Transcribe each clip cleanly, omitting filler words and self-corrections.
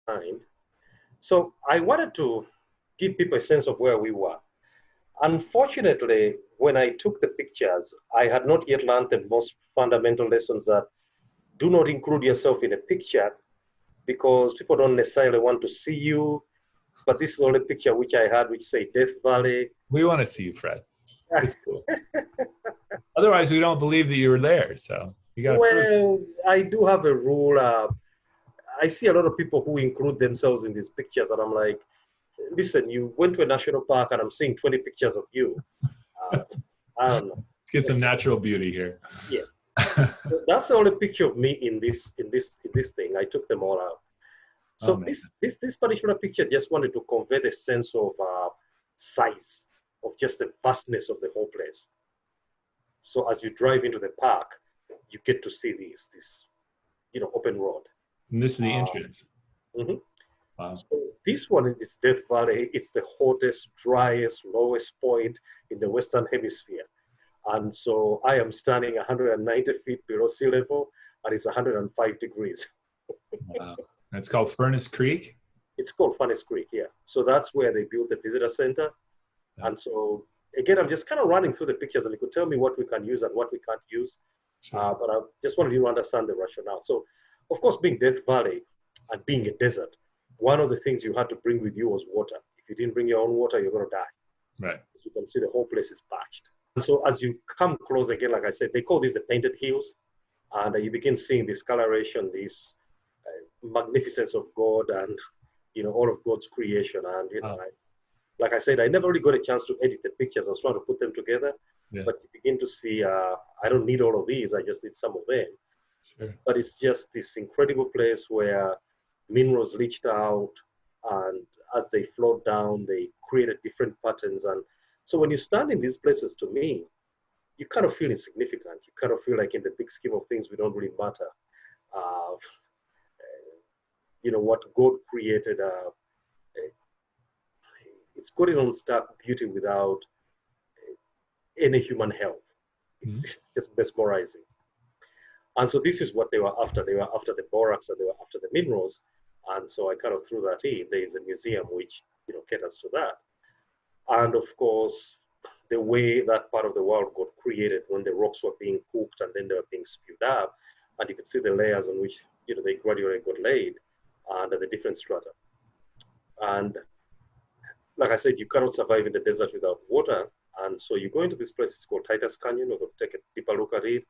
mind. So I wanted to give people a sense of where we were. Unfortunately, when I took the pictures, I had not yet learned the most fundamental lessons that do not include yourself in a picture because people don't necessarily want to see you. But this is the only picture which I had, which say Death Valley. We want to see you, Fred. It's cool. Otherwise, we don't believe that you were there. So you got to prove. Well, I do have a rule. I see a lot of people who include themselves in these pictures, and I'm like, listen, you went to a national park, and I'm seeing 20 pictures of you. I don't know. Let's get some natural beauty here. Yeah, so that's the only picture of me in this thing. I took them all out. So Oh, this particular picture just wanted to convey the sense of size, of just the vastness of the whole place. So as you drive into the park, you get to see this open road. and this is the entrance. Mhm. Wow. So this one is Death Valley. It's the hottest, driest, lowest point in the Western Hemisphere. And so I am standing 190 feet below sea level, and it's 105 degrees. Wow. That's called Furnace Creek. It's called Furnace Creek, yeah. So that's where they built the visitor center. Yeah. And so, again, I'm just kind of running through the pictures, and you could tell me what we can use and what we can't use. Sure. But I just wanted you to understand the rationale. So, of course, being Death Valley and being a desert, one of the things you had to bring with you was water. If you didn't bring your own water, you're going to die. Right. As you can see, the whole place is parched. And so as you come close again, like I said, they call these the painted hills. And you begin seeing this coloration, this magnificence of God and, all of God's creation. And, like I said, I never really got a chance to edit the pictures. I was trying to put them together. Yeah. But you begin to see, I don't need all of these. I just need some of them. Sure. But it's just this incredible place where minerals leached out, and as they flowed down, they created different patterns. And so when you stand in these places, to me, you kind of feel insignificant. You kind of feel like in the big scheme of things, we don't really matter. What God created, it's got its own stark beauty without any human help. It's just mesmerizing. And so this is what they were after. They were after the borax and they were after the minerals. And so I kind of threw that in. There is a museum which caters to that. And of course, the way that part of the world got created when the rocks were being cooked and then they were being spewed up, and you could see the layers on which they gradually got laid under the different strata. And like I said, you cannot survive in the desert without water. And so you go into this place, it's called Titus Canyon. We're going to take a deeper look at it.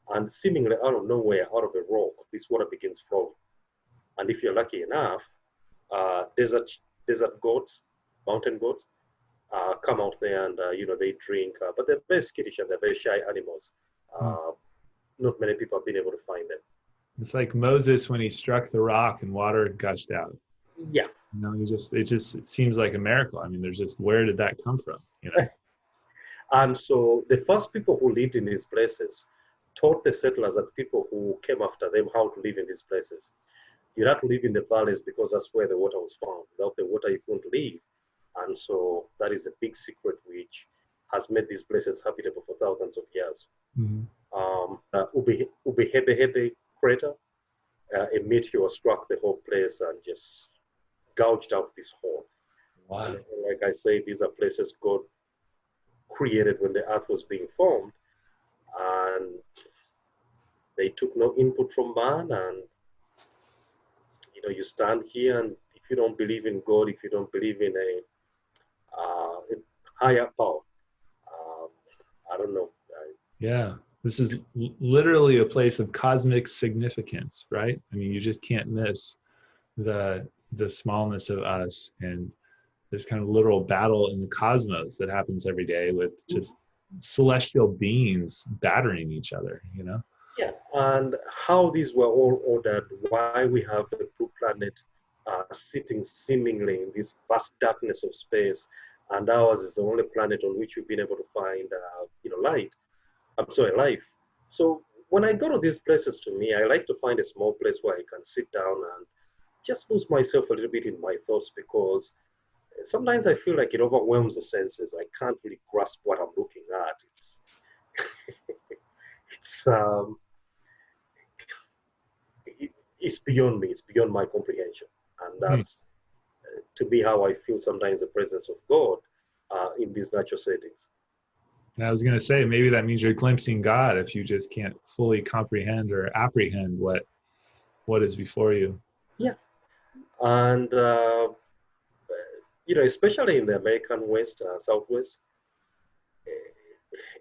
And seemingly out of nowhere, out of a rock, this water begins flowing. And if you're lucky enough, desert goats, mountain goats, come out there and they drink. But they're very skittish and they're very shy animals. Not many people have been able to find them. It's like Moses when he struck the rock and water gushed out. Yeah. It seems like a miracle. I mean, where did that come from? And so the first people who lived in these places taught the settlers and people who came after them how to live in these places. You had to live in the valleys because that's where the water was found. Without the water, you couldn't live. And so that is a big secret which has made these places habitable for thousands of years. Mm-hmm. Ubehebehebe crater, a meteor struck the whole place and just gouged out this hole. Wow. And like I say, these are places God created when the earth was being formed. And they took no input from man. And, you stand here, and if you don't believe in God, if you don't believe in a higher power, I don't know. Yeah. This is literally a place of cosmic significance, right? I mean, you just can't miss the smallness of us and this kind of literal battle in the cosmos that happens every day with just celestial beings battering each other, Yeah, and how these were all ordered, why we have a blue planet sitting seemingly in this vast darkness of space, and ours is the only planet on which we've been able to find, life. So when I go to these places, to me, I like to find a small place where I can sit down and just lose myself a little bit in my thoughts, because sometimes I feel like it overwhelms the senses. I can't really grasp what I'm looking at. It's beyond me. It's beyond my comprehension. And that's, to me, how I feel sometimes the presence of God in these natural settings. I was going to say, maybe that means you're glimpsing God if you just can't fully comprehend or apprehend what is before you. Yeah. And, especially in the American West, Southwest,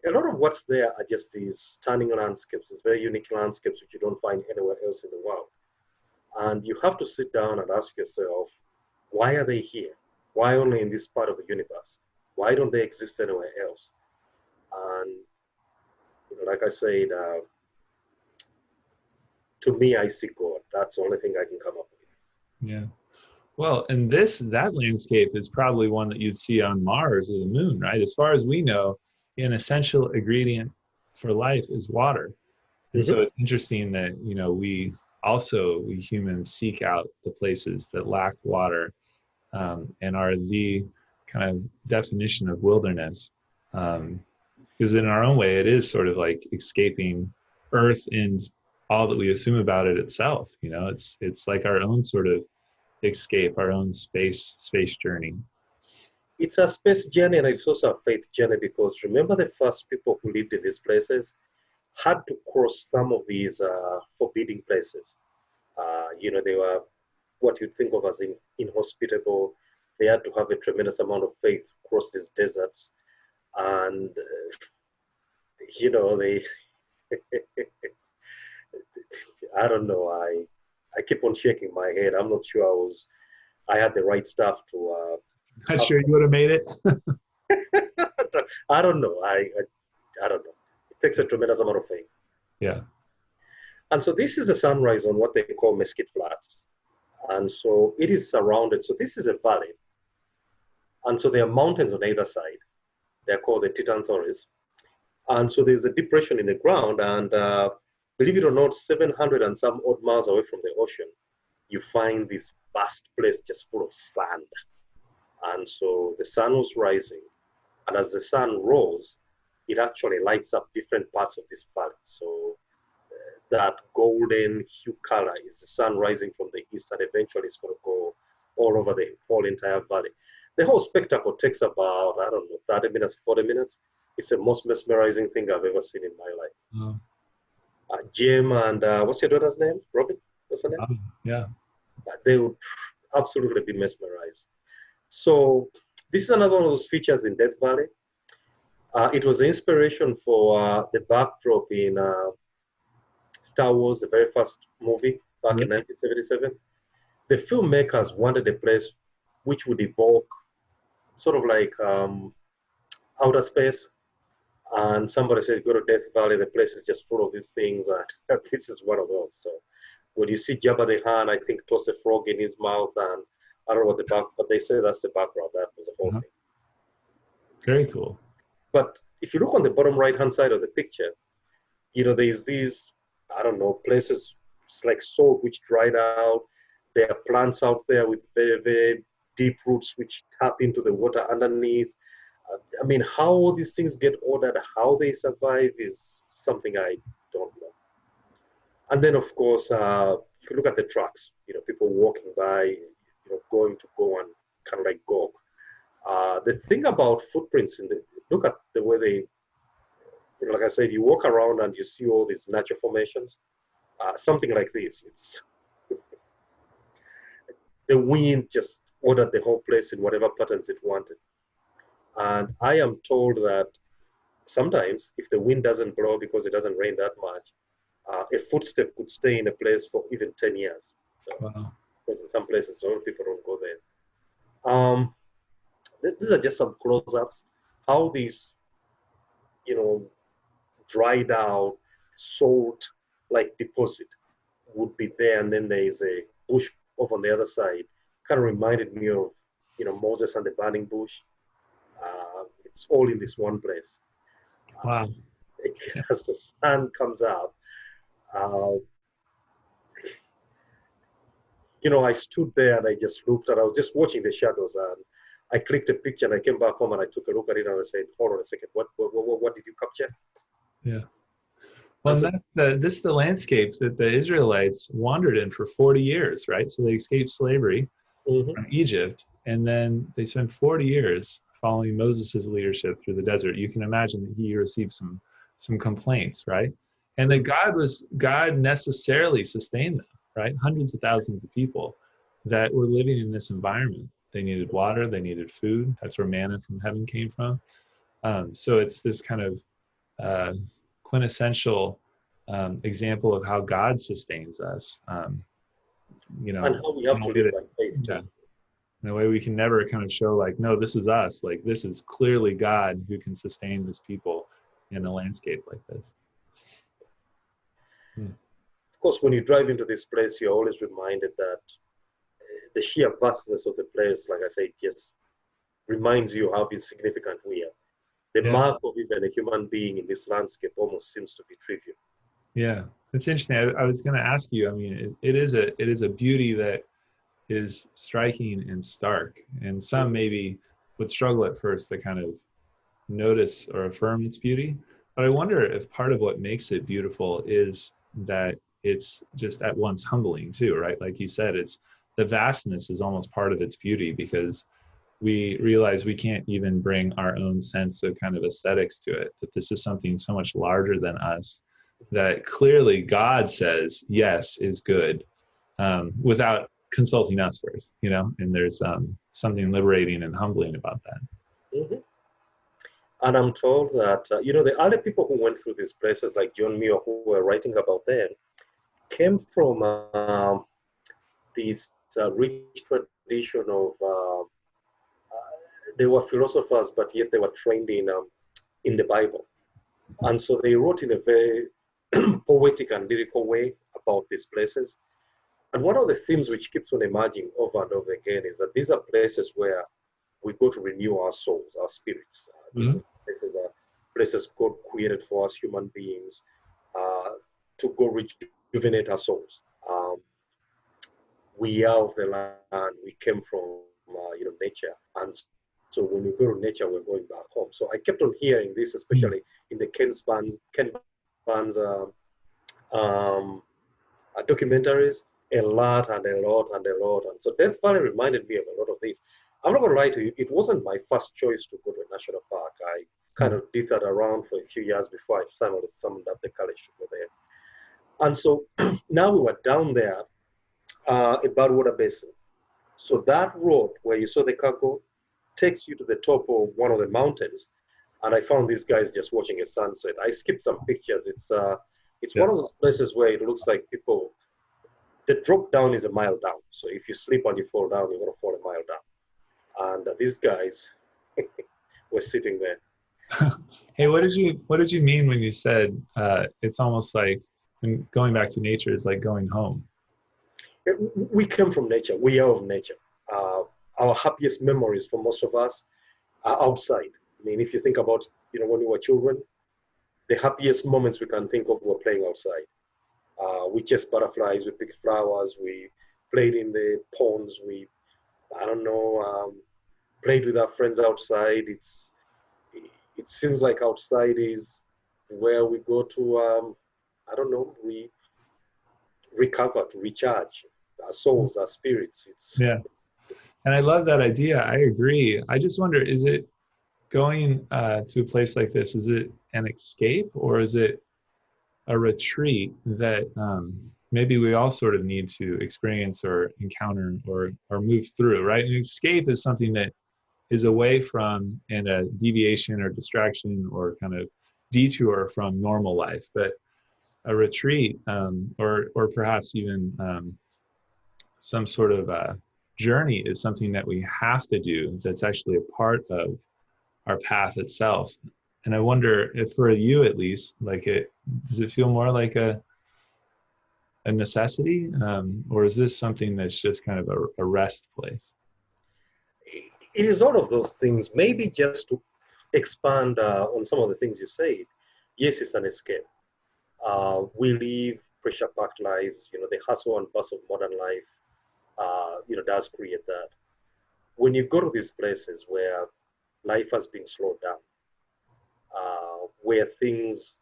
a lot of what's there are just these stunning landscapes, these very unique landscapes which you don't find anywhere else in the world. And you have to sit down and ask yourself, why are they here? Why only in this part of the universe? Why don't they exist anywhere else? And like I said, to me, I see God. That's the only thing I can come up with. Yeah. Well, and that landscape is probably one that you'd see on Mars or the moon, right? As far as we know, an essential ingredient for life is water. And so it's interesting that, we humans seek out the places that lack water, and are the kind of definition of wilderness. Because in our own way, it is sort of like escaping Earth and all that we assume about it itself. It's like our own sort of escape, our own space journey. It's a space journey, and it's also a faith journey, because remember, the first people who lived in these places had to cross some of these forbidding places. They were what you'd think of as inhospitable. They had to have a tremendous amount of faith to cross these deserts. And, they, I don't know, I keep on shaking my head. I'm not sure I had the right stuff to. Not sure you would have made it. I don't know. I don't know. It takes a tremendous amount of faith. Yeah. And so this is a sunrise on what they call Mesquite Flats. And so it is surrounded. So this is a valley. And so there are mountains on either side. They're called the Teton Torres. And so there's a depression in the ground. And believe it or not, 700 and some odd miles away from the ocean, you find this vast place just full of sand. And so the sun was rising. And as the sun rose, it actually lights up different parts of this valley. So that golden hue color is the sun rising from the east, and eventually it's going to go all over the whole entire valley. The whole spectacle takes about, 30 minutes, 40 minutes. It's the most mesmerizing thing I've ever seen in my life. Oh. Jim and what's your daughter's name? Robin? What's her name? Yeah. They would absolutely be mesmerized. So this is another one of those features in Death Valley. It was the inspiration for the backdrop in Star Wars, the very first movie back in 1977. The filmmakers wanted a place which would evoke sort of like outer space. And somebody said, go to Death Valley, the place is just full of these things. And this is one of those. So when you see Jabba the Hutt, I think toss a frog in his mouth, and I don't know what but they say that's the background. That was the whole thing. Very cool. But if you look on the bottom right-hand side of the picture, there's these, places, it's like salt which dried out. There are plants out there with very, very deep roots which tap into the water underneath. How all these things get ordered, how they survive is something I don't know. And then, of course, if you look at the tracks, people walking by, going to go and kind of like go. The thing about footprints, look at the way they, like I said, you walk around and you see all these natural formations. Something like this, it's the wind just ordered the whole place in whatever patterns it wanted. And I am told that sometimes if the wind doesn't blow because it doesn't rain that much, a footstep could stay in a place for even 10 years. So, wow. Because in some places, a lot of people don't go there. These are just some close-ups. How these, dried out salt-like deposit would be there, and then there is a bush over on the other side. Kind of reminded me of, Moses and the burning bush. It's all in this one place. Wow. As the sun comes up, I stood there and I just looked, and I was just watching the shadows, and I clicked a picture, and I came back home and I took a look at it, and I said, hold on a second, what did you capture? Yeah. Well, And and so, this is the landscape that the Israelites wandered in for 40 years, right? So they escaped slavery mhm. from Egypt, and then they spent 40 years following Moses' leadership through the desert. You can imagine that he received some complaints, right? And that Mhm. God necessarily sustained them, right? Hundreds of thousands of people that were living in this environment. They needed water, they needed food. That's where manna from heaven came from. So it's this kind of uh, quintessential example of how God sustains us. You And know, how we have in a to way live that, by faith yeah, too. in a way we can never kind of show like, no, this is us. Like this is clearly God who can sustain this people in a landscape like this. Hmm. Of course, when you drive into this place, you're always reminded that the sheer vastness of the place, like I say, just reminds you how insignificant we are. The Yeah, mark of even a human being in this landscape almost seems to be trivial. yeah, it's interesting. I was going to ask you. I mean, it is a beauty that is striking and stark, and some maybe would struggle at first to kind of notice or affirm its beauty. But I wonder if part of what makes it beautiful is that it's just at once humbling too, right? Like you said, it's the vastness is almost part of its beauty because we realize we can't even bring our own sense of kind of aesthetics to it, that this is something so much larger than us that clearly God says, yes, is good without consulting us first, you know, and there's something liberating and humbling about that. Mhm. And I'm told that, the other people who went through these places, like John Muir, who were writing about them, came from this rich tradition of, they were philosophers, but yet they were trained in the Bible. And so they wrote in a very poetic and lyrical way about these places. And one of the themes which keeps on emerging over and over again is that these are places where we go to renew our souls, our spirits. These Mm-hmm. places are places God created for us human beings uh, to go rejuvenate our souls. We are of the land. We came from nature, and so when we go to nature, we're going back home. So I kept on hearing this, especially in the Ken Burns um, documentaries, a lot and a lot and a lot. And so Death Valley reminded me of a lot of things. I'm not going to lie to you, it wasn't my first choice to go to a national park. I kind of did that around for a few years before I finally summoned up the courage to go there. And so now we were down there at Badwater Basin. So that road where you saw the cargo takes you to the top of one of the mountains. And I found these guys just watching a sunset. I skipped some pictures. It's Yeah. one of those places where it looks like people, the drop down is a mile down. So if you slip and you fall down, you're going to fall a mile down. And these guys were sitting there. Hey, what did you mean when you said it's almost like when going back to nature is like going home? We came from nature. We are of nature. Uh, our happiest memories for most of us are outside. I mean, if you think about, when we were children, the happiest moments we can think of were playing outside. We chased butterflies, we picked flowers, we played in the ponds, I don't know, played with our friends outside. It seems like outside is where we go to, I don't know, we recover, to recharge our souls, our spirits. Yeah. And I love that idea. I agree. I just wonder, is it going to a place like this, is it an escape or is it a retreat that maybe we all sort of need to experience or encounter or move through, right? An escape is something that is away from and a deviation or distraction or kind of detour from normal life. But a retreat or perhaps even some sort of journey is something that we have to do that's actually a part of our path itself. And I wonder if for you at least, like does it feel more like a necessity, or is this something that's just kind of a rest place? It is all of those things. Maybe just to expand on some of the things you said, yes, it's an escape. We live pressure-packed lives. The hustle and bustle of modern life, does create that. When you go to these places where life has been slowed down, where things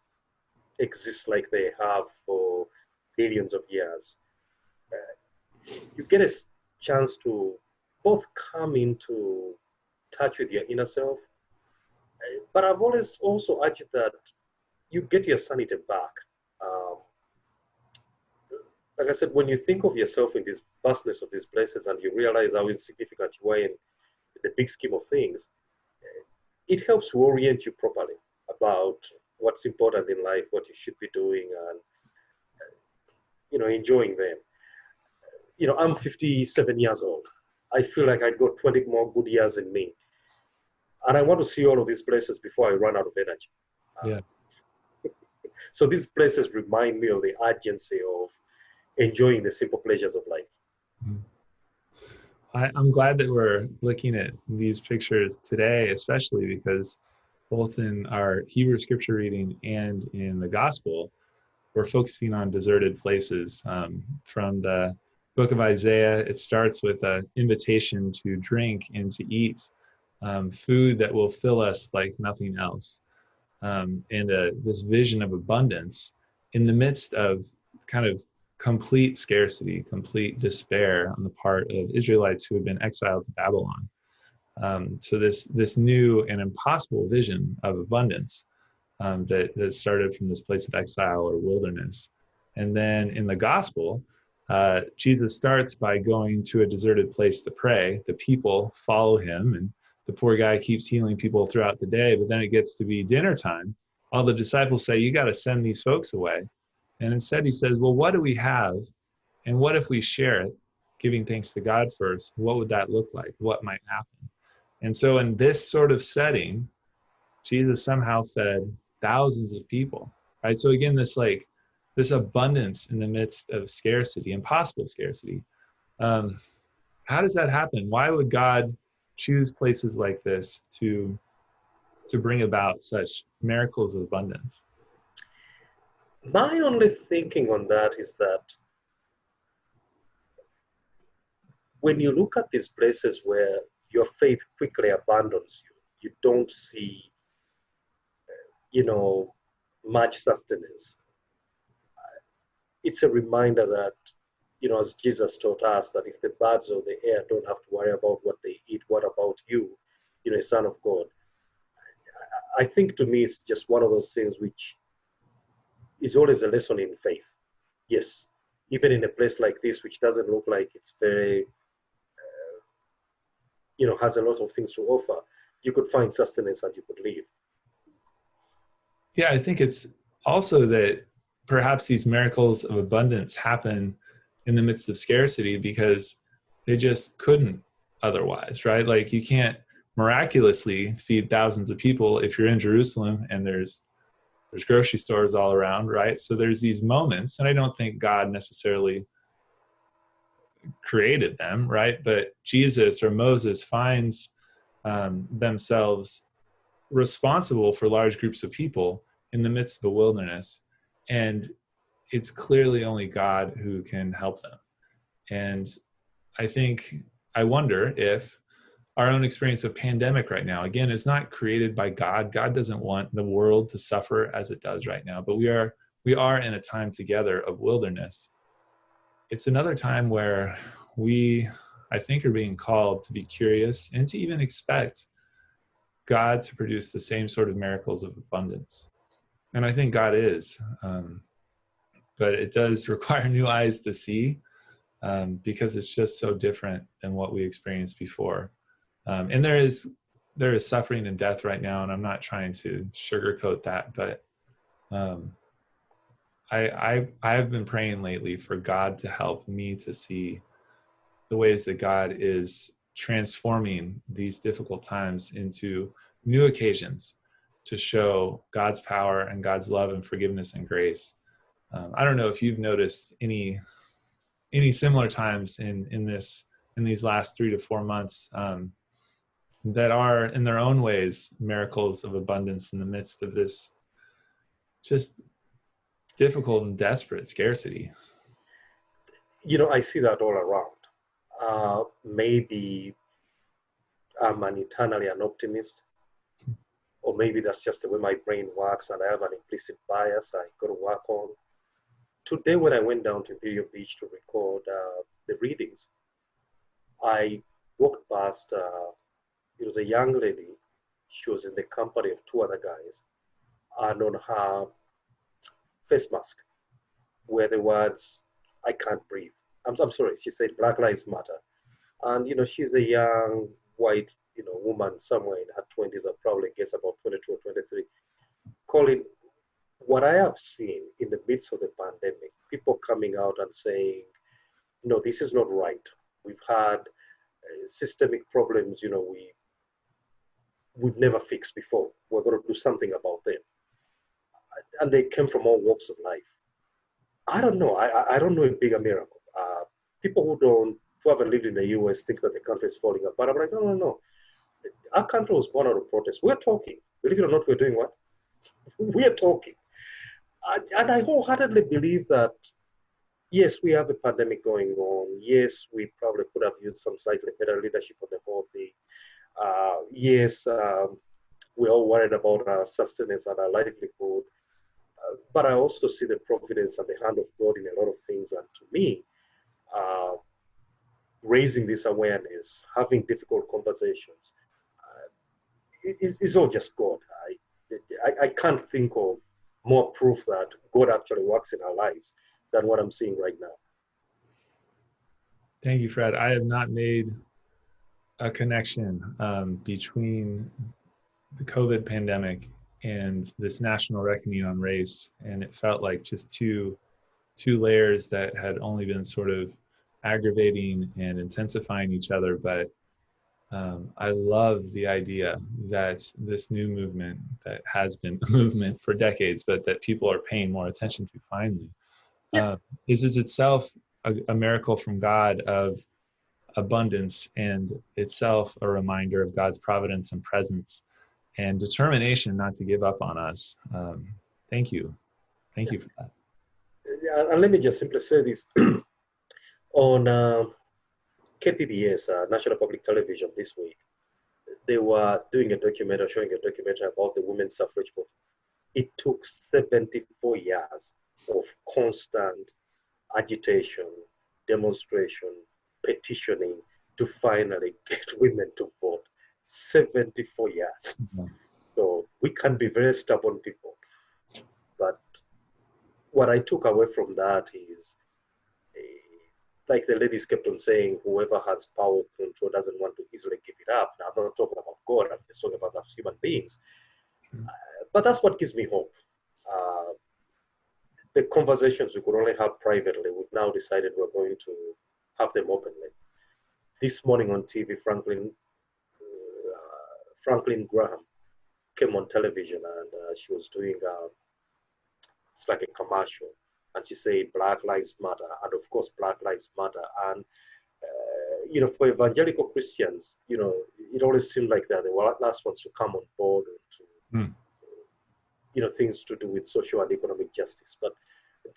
exist like they have for billions of years, you get a chance to both come into touch with your inner self. But I've always also argued that you get your sanity back. Um, like I said, when you think of yourself in this vastness of these places and you realize how insignificant you are in the big scheme of things, it helps to orient you properly about what's important in life, what you should be doing, and enjoying them. I'm 57 years old. I feel like I got 20 more good years in me, and I want to see all of these places before I run out of energy. Yeah. So these places remind me of the urgency of enjoying the simple pleasures of life. I'm glad that we're looking at these pictures today, especially because both in our Hebrew scripture reading and in the gospel, we're focusing on deserted places. From the book of Isaiah, it starts with an invitation to drink and to eat food that will fill us like nothing else. And this vision of abundance in the midst of kind of complete scarcity, complete despair on the part of Israelites who had been exiled to Babylon. So this new and impossible vision of abundance that started from this place of exile or wilderness. And then in the gospel, Jesus starts by going to a deserted place to pray. The people follow him, and the poor guy keeps healing people throughout the day. But then it gets to be dinner time. All the disciples say, "You got to send these folks away." And instead he says, "Well, what do we have? And what if we share it, giving thanks to God first? What would that look like? What might happen?" And so in this sort of setting, Jesus somehow fed thousands of people, right? So again, this abundance in the midst of scarcity, impossible scarcity. How does that happen? Why would God choose places like this to bring about such miracles of abundance? My only thinking on that is that when you look at these places where your faith quickly abandons you, you don't see, much sustenance. It's a reminder that, as Jesus taught us, that if the birds of the air don't have to worry about what they eat, what about you, a son of God? I think to me, it's just one of those things which is always a lesson in faith. Yes, even in a place like this, which doesn't look like it's very, has a lot of things to offer, you could find sustenance and you could live. Yeah, I think it's also that perhaps these miracles of abundance happen in the midst of scarcity because they just couldn't otherwise, right? Like you can't miraculously feed thousands of people if you're in Jerusalem and there's grocery stores all around, right? So there's these moments, and I don't think God necessarily created them, right? But Jesus or Moses finds themselves responsible for large groups of people in the midst of the wilderness, and it's clearly only God who can help them. And I wonder if our own experience of pandemic right now, again, is not created by God. God doesn't want the world to suffer as it does right now, but we are in a time together of wilderness. It's another time where we, I think, are being called to be curious and to even expect God to produce the same sort of miracles of abundance. And I think God is, but it does require new eyes to see because it's just so different than what we experienced before. And there is suffering and death right now, and I'm not trying to sugarcoat that, but I've been praying lately for God to help me to see the ways that God is transforming these difficult times into new occasions to show God's power and God's love and forgiveness and grace. I don't know if you've noticed any similar times in these last 3 to 4 months that are in their own ways miracles of abundance in the midst of this just difficult and desperate scarcity. I see that all around. Maybe I'm eternally an optimist, or maybe that's just the way my brain works and I have an implicit bias I got to work on. Today, when I went down to Imperial Beach to record the readings, I walked past, it was a young lady. She was in the company of two other guys, and on her face mask were the words, I can't breathe. I'm sorry, she said Black Lives Matter. And, she's a young white, woman somewhere in her 20s, I probably guess about 22 or 23. Colin, what I have seen in the midst of the pandemic, people coming out and saying, no, this is not right. We've had systemic problems, we've never fixed before. We're going to do something about them. And they came from all walks of life. I don't know. I don't know a bigger miracle. People who haven't lived in the US think that the country is falling apart. I'm like, no, no, no. Our country was born out of protest. We're talking. Believe it or not, we're doing what? We're talking. And I wholeheartedly believe that, yes, we have a pandemic going on. Yes, we probably could have used some slightly better leadership on the whole thing. Yes, we're all worried about our sustenance and our livelihood. But I also see the providence and the hand of God in a lot of things. And to me, raising this awareness, having difficult conversations, it's all just God. I can't think of more proof that God actually works in our lives than what I'm seeing right now. Thank you, Fred. I have not made a connection between the COVID pandemic and this national reckoning on race. And it felt like just two layers that had only been sort of aggravating and intensifying each other. But I love the idea that this new movement that has been a movement for decades, but that people are paying more attention to finally, is itself a miracle from God of abundance, and itself a reminder of God's providence and presence and determination not to give up on us. Thank you. Thank you for that. Yeah, and let me just simply say this. On KPBS, National Public Television, this week, they were doing a documentary, showing a documentary about the women's suffrage movement. It took 74 years of constant agitation, demonstration, petitioning to finally get women to vote. 74 years. Mm-hmm. So we can be very stubborn people. But what I took away from that is, like the ladies kept on saying, whoever has power control doesn't want to easily give it up. Now, I'm not talking about God, I'm just talking about us human beings. But that's what gives me hope. The conversations we could only have privately, we've now decided we're going to have them openly. This morning on TV, Franklin Graham came on television, and she was doing, it's like a commercial. And she said, Black Lives Matter. And of course, Black Lives Matter. And, for evangelical Christians, it always seemed like they're the last ones to come on board and to, things to do with social and economic justice. But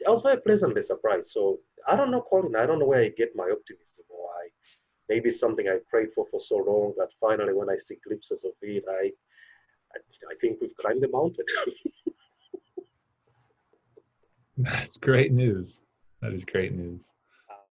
I was very pleasantly surprised. So I don't know, Colin, I don't know where I get my optimism, or maybe it's something I prayed for so long that finally when I see glimpses of it, I think we've climbed the mountain. That's great news. That is great news.